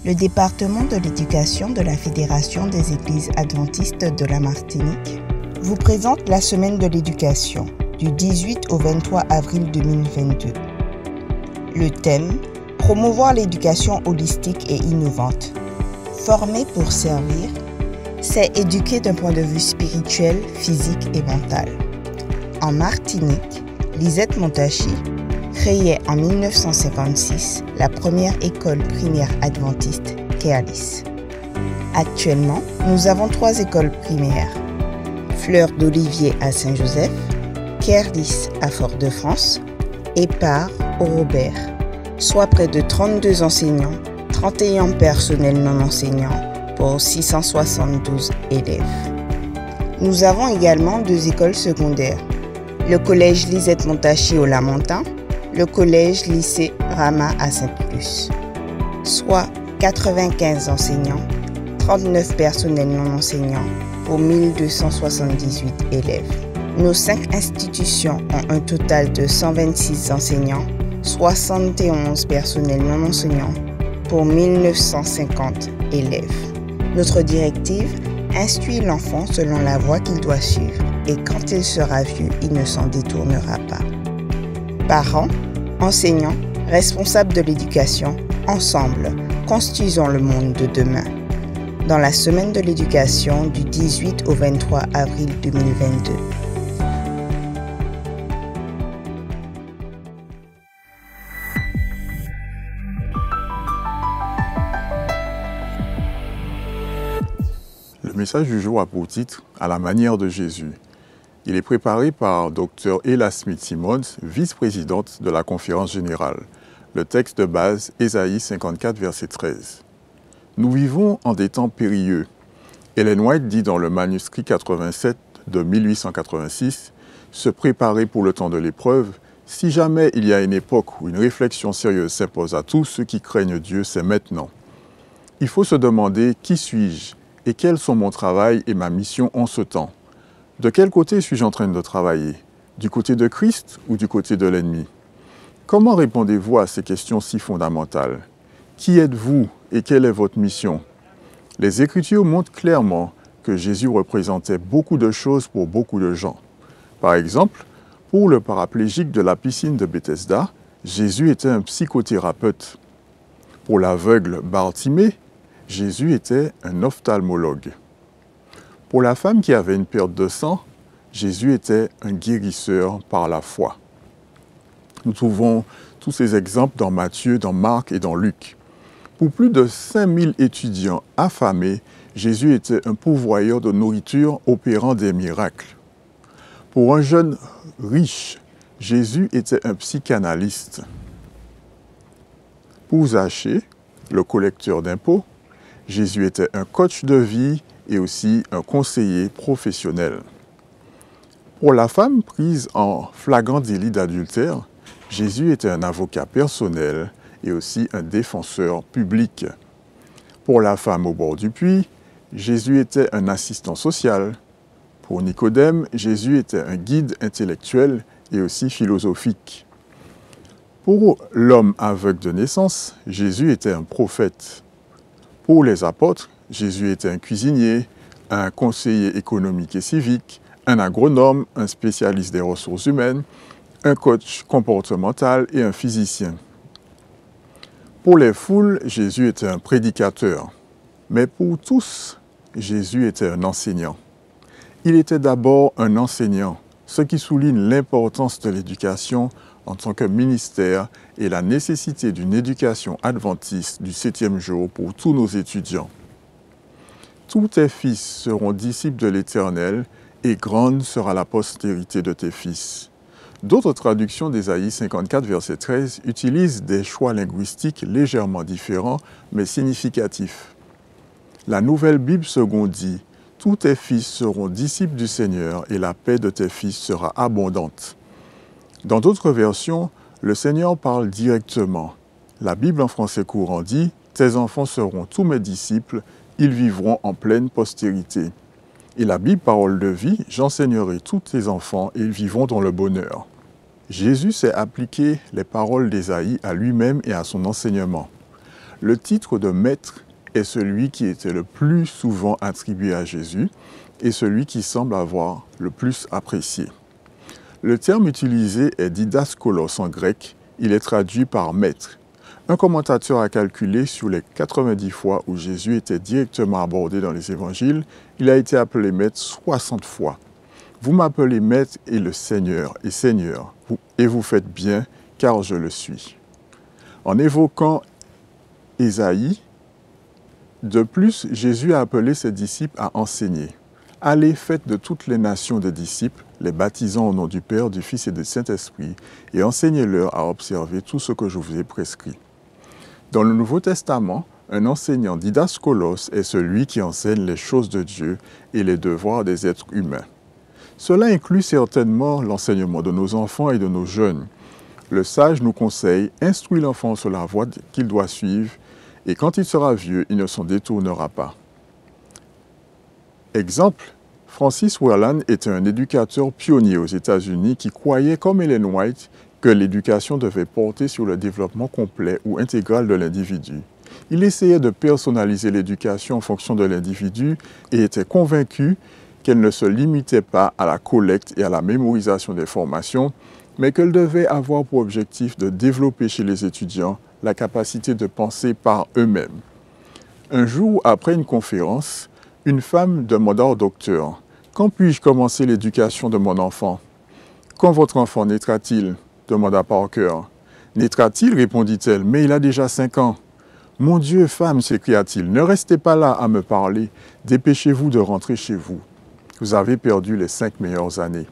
Le département de l'éducation de la Fédération des Églises adventistes de la Martinique vous présente la semaine de l'éducation du 18 au 23 avril 2022. Le thème « Promouvoir l'éducation holistique et innovante ». Former pour servir, c'est éduquer d'un point de vue spirituel, physique et mental. En Martinique, Lisette Montachi créait en 1956 la première école primaire adventiste, Kealis. Actuellement, nous avons 3 écoles primaires. Fleur d'Olivier à Saint-Joseph, Kealis à Fort-de-France et Par au Robert, soit près de 32 enseignants, 31 personnels non enseignants pour 672 élèves. Nous avons également 2 écoles secondaires, le collège Lisette Montachi au Lamentin, le collège-lycée Rama à Saint-Plus, soit 95 enseignants, 39 personnels non enseignants pour 1278 élèves. Nos 5 institutions ont un total de 126 enseignants, 71 personnels non enseignants pour 1950 élèves. Notre directive instruit l'enfant selon la voie qu'il doit suivre et quand il sera vieux, il ne s'en détournera pas. Parents, enseignants, responsables de l'éducation, ensemble, construisons le monde de demain. Dans la semaine de l'éducation du 18 au 23 avril 2022. Le message du jour a pour titre « À la manière de Jésus ». Il est préparé par Dr Ella Smith-Simmons, vice-présidente de la Conférence générale. Le texte de base, Ésaïe 54, verset 13. Nous vivons en des temps périlleux. Ellen White dit dans le manuscrit 87 de 1886, « Se préparer pour le temps de l'épreuve, si jamais il y a une époque où une réflexion sérieuse s'impose à tous ceux qui craignent Dieu, c'est maintenant. Il faut se demander qui suis-je et quels sont mon travail et ma mission en ce temps. De quel côté suis-je en train de travailler? Du côté de Christ ou du côté de l'ennemi? Comment répondez-vous à ces questions si fondamentales? Qui êtes-vous et quelle est votre mission? Les Écritures montrent clairement que Jésus représentait beaucoup de choses pour beaucoup de gens. Par exemple, pour le paraplégique de la piscine de Bethesda, Jésus était un psychothérapeute. Pour l'aveugle Bartimée, Jésus était un ophtalmologue. Pour la femme qui avait une perte de sang, Jésus était un guérisseur par la foi. Nous trouvons tous ces exemples dans Matthieu, dans Marc et dans Luc. Pour plus de 5000 étudiants affamés, Jésus était un pourvoyeur de nourriture opérant des miracles. Pour un jeune riche, Jésus était un psychanalyste. Pour Zachée, le collecteur d'impôts, Jésus était un coach de vie et aussi un conseiller professionnel. Pour la femme prise en flagrant délit d'adultère, Jésus était un avocat personnel et aussi un défenseur public. Pour la femme au bord du puits, Jésus était un assistant social. Pour Nicodème, Jésus était un guide intellectuel et aussi philosophique. Pour l'homme aveugle de naissance, Jésus était un prophète. Pour les apôtres, Jésus était un cuisinier, un conseiller économique et civique, un agronome, un spécialiste des ressources humaines, un coach comportemental et un physicien. Pour les foules, Jésus était un prédicateur. Mais pour tous, Jésus était un enseignant. Il était d'abord un enseignant, ce qui souligne l'importance de l'éducation en tant que ministère et la nécessité d'une éducation adventiste du 7e jour pour tous nos étudiants. Tous tes fils seront disciples de l'Éternel, et grande sera la postérité de tes fils. D'autres traductions d'Ésaïe 54, verset 13, utilisent des choix linguistiques légèrement différents, mais significatifs. La Nouvelle Bible seconde dit « Tous tes fils seront disciples du Seigneur, et la paix de tes fils sera abondante. » Dans d'autres versions, le Seigneur parle directement. La Bible en français courant dit « Tes enfants seront tous mes disciples, ils vivront en pleine postérité. » Et la Bible, parole de vie, « J'enseignerai tous tes enfants et ils vivront dans le bonheur. » Jésus s'est appliqué les paroles d'Ésaïe à lui-même et à son enseignement. Le titre de maître est celui qui était le plus souvent attribué à Jésus et celui qui semble avoir le plus apprécié. Le terme utilisé est didaskolos en grec, il est traduit par maître. Un commentateur a calculé sur les 90 fois où Jésus était directement abordé dans les évangiles, il a été appelé maître 60 fois. Vous m'appelez maître et le Seigneur, et vous faites bien, car je le suis. En évoquant Ésaïe, de plus, Jésus a appelé ses disciples à enseigner. Allez, faites de toutes les nations des disciples, les baptisant au nom du Père, du Fils et du Saint-Esprit, et enseignez-leur à observer tout ce que je vous ai prescrit. Dans le Nouveau Testament, un enseignant didaskolos est celui qui enseigne les choses de Dieu et les devoirs des êtres humains. Cela inclut certainement l'enseignement de nos enfants et de nos jeunes. Le sage nous conseille, instruis l'enfant sur la voie qu'il doit suivre, et quand il sera vieux, il ne s'en détournera pas. Exemple, Francis Whelan était un éducateur pionnier aux États-Unis qui croyait, comme Ellen White, que l'éducation devait porter sur le développement complet ou intégral de l'individu. Il essayait de personnaliser l'éducation en fonction de l'individu et était convaincu qu'elle ne se limitait pas à la collecte et à la mémorisation des formations, mais qu'elle devait avoir pour objectif de développer chez les étudiants la capacité de penser par eux-mêmes. Un jour, après une conférence, une femme demanda au docteur « Quand puis-je commencer l'éducation de mon enfant ?»« Quand votre enfant naîtra-t-il » demanda Parker. « Naîtra-t-il » répondit-elle, « mais il a déjà 5 ans. »« Mon Dieu, femme » s'écria-t-il, « ne restez pas là à me parler, dépêchez-vous de rentrer chez vous. Vous avez perdu les 5 meilleures années. »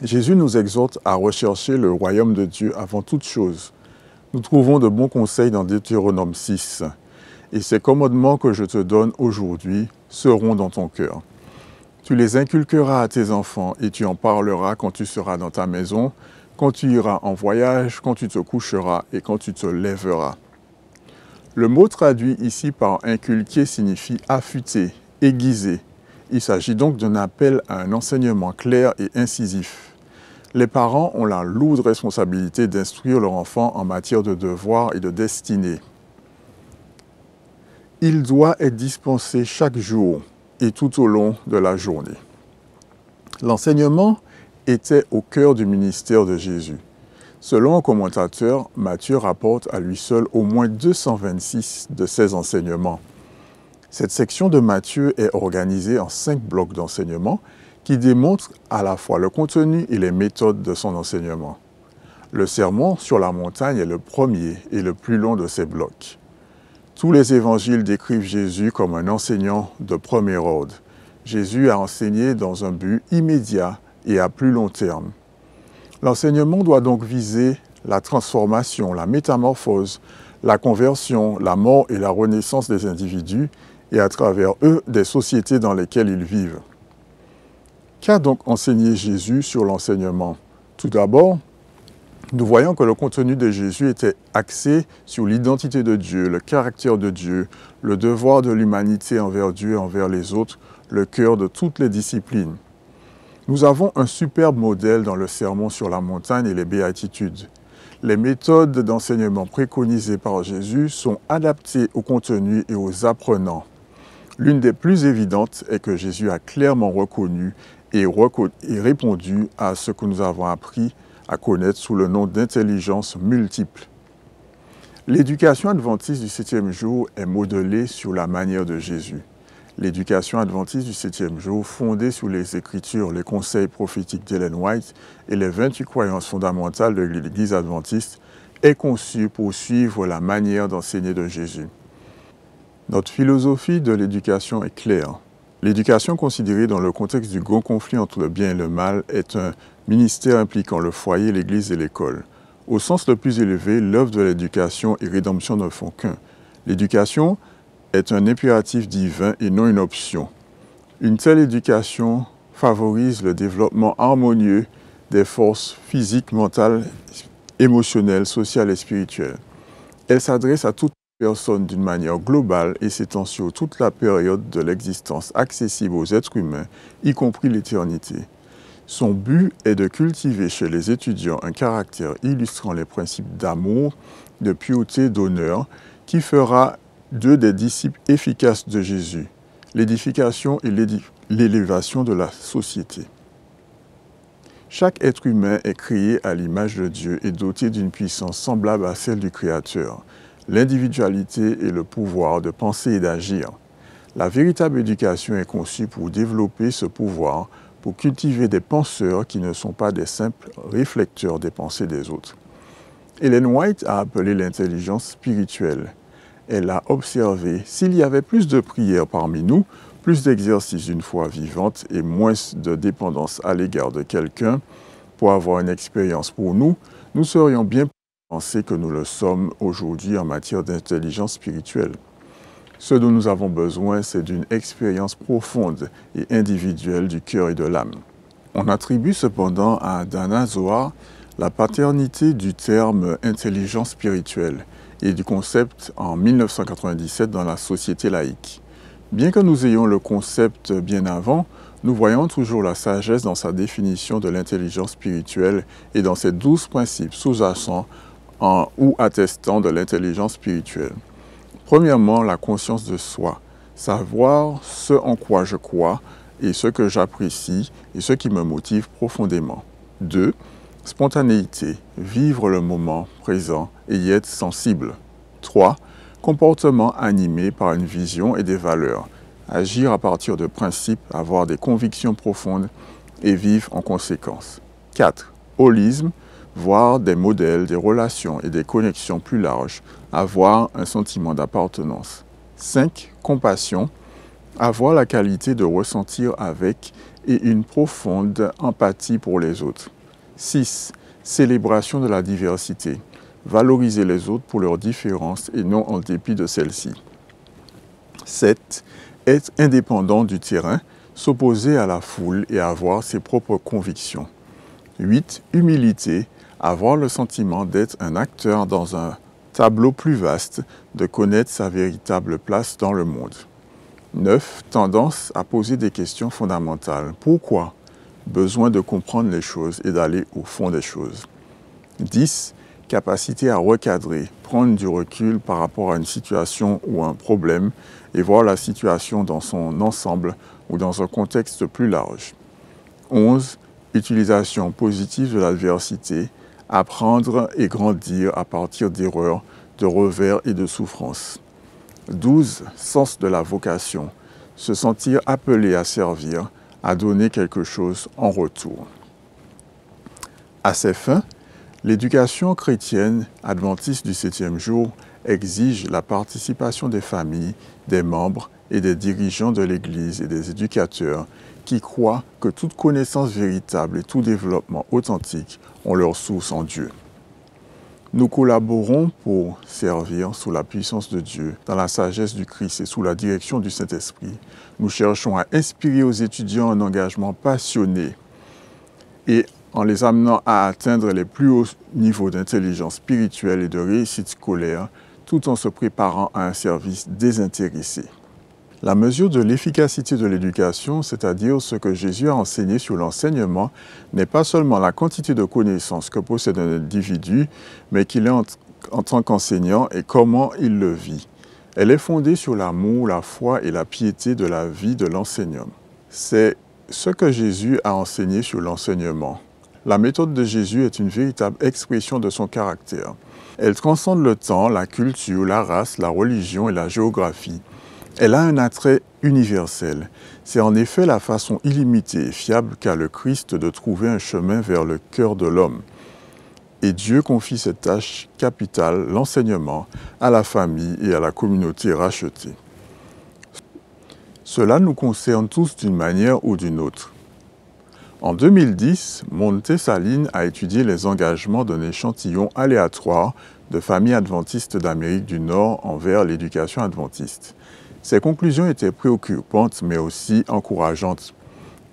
Jésus nous exhorte à rechercher le royaume de Dieu avant toute chose. Nous trouvons de bons conseils dans Deutéronome 6. Et ces commandements que je te donne aujourd'hui seront dans ton cœur. Tu les inculqueras à tes enfants et tu en parleras quand tu seras dans ta maison, quand tu iras en voyage, quand tu te coucheras et quand tu te lèveras. Le mot traduit ici par inculquer signifie affûter, aiguiser. Il s'agit donc d'un appel à un enseignement clair et incisif. Les parents ont la lourde responsabilité d'instruire leur enfant en matière de devoirs et de destinée. Il doit être dispensé chaque jour et tout au long de la journée. L'enseignement était au cœur du ministère de Jésus. Selon un commentateur, Matthieu rapporte à lui seul au moins 226 de ses enseignements. Cette section de Matthieu est organisée en 5 blocs d'enseignement qui démontrent à la fois le contenu et les méthodes de son enseignement. Le sermon sur la montagne est le premier et le plus long de ces blocs. Tous les évangiles décrivent Jésus comme un enseignant de premier ordre. Jésus a enseigné dans un but immédiat et à plus long terme. L'enseignement doit donc viser la transformation, la métamorphose, la conversion, la mort et la renaissance des individus et à travers eux des sociétés dans lesquelles ils vivent. Qu'a donc enseigné Jésus sur l'enseignement? Tout d'abord, nous voyons que le contenu de Jésus était axé sur l'identité de Dieu, le caractère de Dieu, le devoir de l'humanité envers Dieu et envers les autres, le cœur de toutes les disciplines. Nous avons un superbe modèle dans le sermon sur la montagne et les béatitudes. Les méthodes d'enseignement préconisées par Jésus sont adaptées au contenu et aux apprenants. L'une des plus évidentes est que Jésus a clairement reconnu et répondu à ce que nous avons appris à connaître sous le nom d'intelligence multiple. L'éducation adventiste du 7e jour est modelée sur la manière de Jésus. L'éducation adventiste du 7e jour, fondée sur les Écritures, les conseils prophétiques d'Ellen White et les 28 croyances fondamentales de l'Église adventiste, est conçue pour suivre la manière d'enseigner de Jésus. Notre philosophie de l'éducation est claire. L'éducation considérée dans le contexte du grand conflit entre le bien et le mal est un ministère impliquant le foyer, l'Église et l'école. Au sens le plus élevé, l'œuvre de l'éducation et rédemption ne font qu'un. L'éducation est un impératif divin et non une option. Une telle éducation favorise le développement harmonieux des forces physiques, mentales, émotionnelles, sociales et spirituelles. Elle s'adresse à toute personne d'une manière globale et s'étend sur toute la période de l'existence accessible aux êtres humains, y compris l'éternité. Son but est de cultiver chez les étudiants un caractère illustrant les principes d'amour, de piété, d'honneur, qui fera d'eux des disciples efficaces de Jésus, l'édification et l'élévation de la société. Chaque être humain est créé à l'image de Dieu et doté d'une puissance semblable à celle du Créateur, l'individualité et le pouvoir de penser et d'agir. La véritable éducation est conçue pour développer ce pouvoir, pour cultiver des penseurs qui ne sont pas des simples réflecteurs des pensées des autres. Ellen White a appelé l'intelligence spirituelle. Elle a observé, s'il y avait plus de prières parmi nous, plus d'exercice d'une foi vivante et moins de dépendance à l'égard de quelqu'un pour avoir une expérience pour nous, nous serions bien plus avancés que nous le sommes aujourd'hui en matière d'intelligence spirituelle. Ce dont nous avons besoin, c'est d'une expérience profonde et individuelle du cœur et de l'âme. On attribue cependant à Dana Zohar la paternité du terme intelligence spirituelle et du concept en 1997 dans la société laïque. Bien que nous ayons le concept bien avant, nous voyons toujours la sagesse dans sa définition de l'intelligence spirituelle et dans ses 12 principes sous-jacents ou attestants de l'intelligence spirituelle. Premièrement, la conscience de soi, savoir ce en quoi je crois et ce que j'apprécie et ce qui me motive profondément. 2. Spontanéité, vivre le moment présent et y être sensible. 3. Comportement animé par une vision et des valeurs, agir à partir de principes, avoir des convictions profondes et vivre en conséquence. 4. Holisme, voir des modèles, des relations et des connexions plus larges, avoir un sentiment d'appartenance. 5. Compassion, avoir la qualité de ressentir avec et une profonde empathie pour les autres. 6. Célébration de la diversité, valoriser les autres pour leurs différences et non en dépit de celles-ci. 7. Être indépendant du terrain, s'opposer à la foule et avoir ses propres convictions. 8. Humilité, avoir le sentiment d'être un acteur dans un tableau plus vaste, de connaître sa véritable place dans le monde. 9. Tendance à poser des questions fondamentales. Pourquoi? Besoin de comprendre les choses et d'aller au fond des choses. 10. Capacité à recadrer, prendre du recul par rapport à une situation ou un problème et voir la situation dans son ensemble ou dans un contexte plus large. 11. Utilisation positive de l'adversité, apprendre et grandir à partir d'erreurs, de revers et de souffrances. 12. Sens de la vocation, se sentir appelé à servir, à donner quelque chose en retour. À ces fins, l'éducation chrétienne adventiste du 7e jour exige la participation des familles, des membres et des dirigeants de l'Église et des éducateurs qui croient que toute connaissance véritable et tout développement authentique ont leur source en Dieu. Nous collaborons pour servir sous la puissance de Dieu, dans la sagesse du Christ et sous la direction du Saint-Esprit. Nous cherchons à inspirer aux étudiants un engagement passionné et en les amenant à atteindre les plus hauts niveaux d'intelligence spirituelle et de réussite scolaire, tout en se préparant à un service désintéressé. La mesure de l'efficacité de l'éducation, c'est-à-dire ce que Jésus a enseigné sur l'enseignement, n'est pas seulement la quantité de connaissances que possède un individu, mais qu'il est en tant qu'enseignant et comment il le vit. Elle est fondée sur l'amour, la foi et la piété de la vie de l'enseignant. C'est ce que Jésus a enseigné sur l'enseignement. La méthode de Jésus est une véritable expression de son caractère. Elle transcende le temps, la culture, la race, la religion et la géographie. Elle a un attrait universel. C'est en effet la façon illimitée et fiable qu'a le Christ de trouver un chemin vers le cœur de l'homme. Et Dieu confie cette tâche capitale, l'enseignement, à la famille et à la communauté rachetée. Cela nous concerne tous d'une manière ou d'une autre. En 2010, Monte Saline a étudié les engagements d'un échantillon aléatoire de familles adventistes d'Amérique du Nord envers l'éducation adventiste. Ses conclusions étaient préoccupantes mais aussi encourageantes.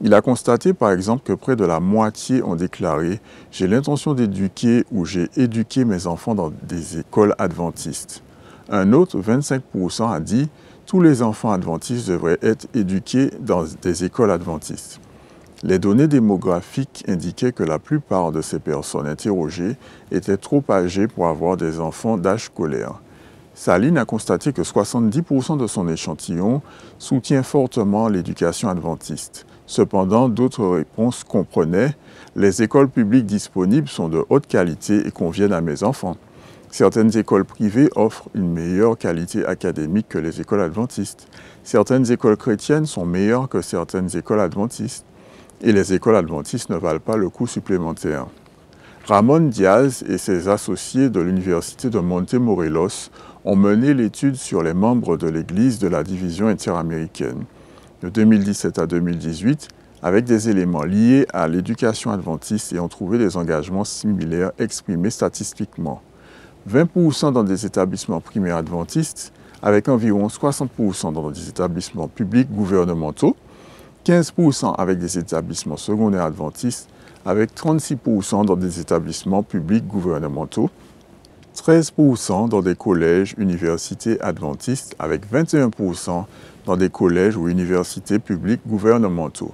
Il a constaté par exemple que près de la moitié ont déclaré « J'ai l'intention d'éduquer ou j'ai éduqué mes enfants dans des écoles adventistes ». Un autre, 25%, a dit « Tous les enfants adventistes devraient être éduqués dans des écoles adventistes ». Les données démographiques indiquaient que la plupart de ces personnes interrogées étaient trop âgées pour avoir des enfants d'âge scolaire. Saline a constaté que 70% de son échantillon soutient fortement l'éducation adventiste. Cependant, d'autres réponses comprenaient « Les écoles publiques disponibles sont de haute qualité et conviennent à mes enfants. Certaines écoles privées offrent une meilleure qualité académique que les écoles adventistes. Certaines écoles chrétiennes sont meilleures que certaines écoles adventistes. Et les écoles adventistes ne valent pas le coût supplémentaire. » Ramon Diaz et ses associés de l'Université de Montemorelos ont mené l'étude sur les membres de l'Église de la division interaméricaine de 2017 à 2018 avec des éléments liés à l'éducation adventiste et ont trouvé des engagements similaires exprimés statistiquement. 20% dans des établissements primaires adventistes, avec environ 60% dans des établissements publics gouvernementaux, 15% avec des établissements secondaires adventistes, avec 36% dans des établissements publics gouvernementaux, 13% dans des collèges, universités adventistes, avec 21% dans des collèges ou universités publiques gouvernementaux.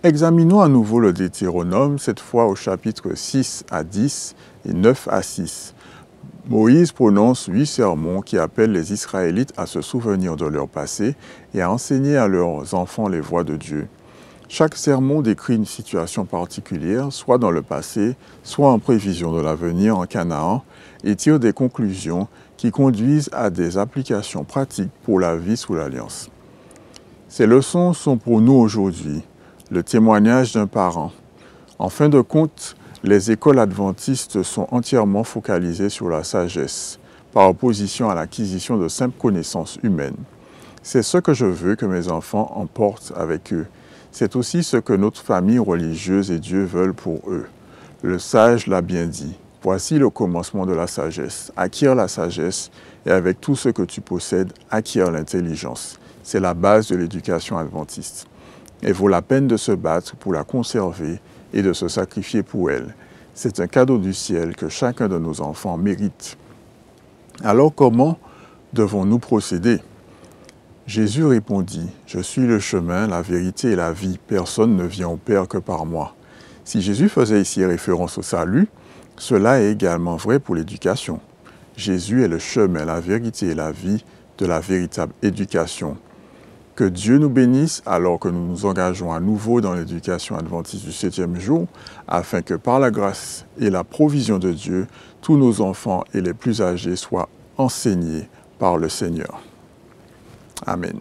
Examinons à nouveau le Deutéronome, cette fois au chapitre 6 à 10 et 9 à 6. Moïse prononce 8 sermons qui appellent les Israélites à se souvenir de leur passé et à enseigner à leurs enfants les voies de Dieu. Chaque sermon décrit une situation particulière, soit dans le passé, soit en prévision de l'avenir en Canaan, et tire des conclusions qui conduisent à des applications pratiques pour la vie sous l'Alliance. Ces leçons sont pour nous aujourd'hui le témoignage d'un parent. En fin de compte, les écoles adventistes sont entièrement focalisées sur la sagesse, par opposition à l'acquisition de simples connaissances humaines. C'est ce que je veux que mes enfants emportent avec eux. C'est aussi ce que notre famille religieuse et Dieu veulent pour eux. Le sage l'a bien dit. Voici le commencement de la sagesse. Acquiert la sagesse et avec tout ce que tu possèdes, acquiert l'intelligence. C'est la base de l'éducation adventiste. Il vaut la peine de se battre pour la conserver et de se sacrifier pour elle. C'est un cadeau du ciel que chacun de nos enfants mérite. Alors comment devons-nous procéder? Jésus répondit, « Je suis le chemin, la vérité et la vie. Personne ne vient au Père que par moi. » Si Jésus faisait ici référence au salut, cela est également vrai pour l'éducation. Jésus est le chemin, la vérité et la vie de la véritable éducation. Que Dieu nous bénisse alors que nous nous engageons à nouveau dans l'éducation adventiste du 7e jour, afin que par la grâce et la provision de Dieu, tous nos enfants et les plus âgés soient enseignés par le Seigneur. Amen.